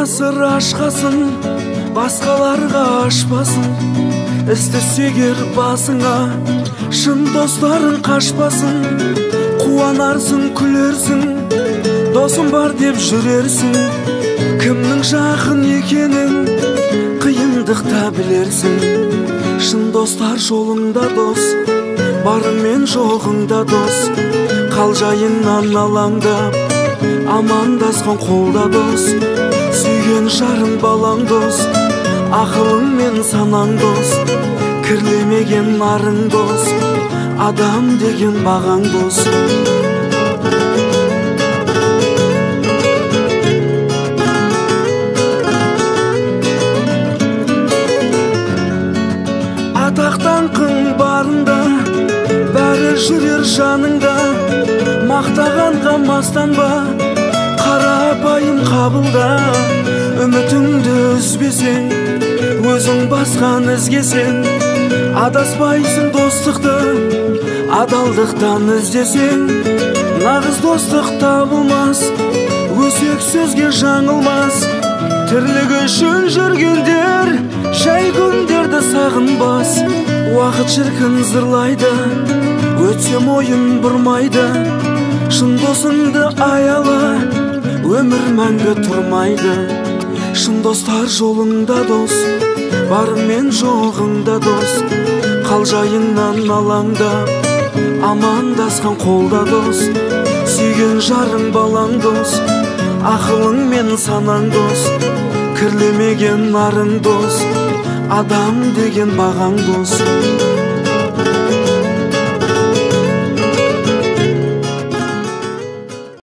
сыр ашқасын, басқаларға ашпасын. Істерсе егер басыңа, шын достарың қашпасын. Қуанарсың, күлерсің, досым бар деп жүрерсің. Кімнің жақын екенін қиындықта білерсің. Шын достар жолыңда дос, барымен жоғыңда дос. Қалжайыңнан алаңдап, амандасқан қолда дос. Сүйген жарың балаң дос, ақылың мен санаң дос. Кірлемеген нарың дос, адам деген бағаң дос. Атақтанқың барында, бәрі жүрер жаныңда. Мақтағанға мастанба, қарапайым қабылда. Үмітіңді үзбесең, өзің басқан ізгесең. Адаспайсың достықты, адалдықтан іздесең. Нағыз достық табылмас, өсек сөзге жаңылмас. Тірлігі үшін жүргендер жай күндерді сағынбас. Уақыт шіркін зырлайды, өтсем ойын бұрмайды. Шын досыңды аяла, өмір мәңгі тұрмайды. Шын достар жолыңда дос, барымен жоғыңда дос. Қалжайыңнан алаңдап, амандасқан қолда дос. Сүйген жарың балаң дос, ақылың мен санаң дос. Кірлемеген нарың дос, адам деген бағаң дос.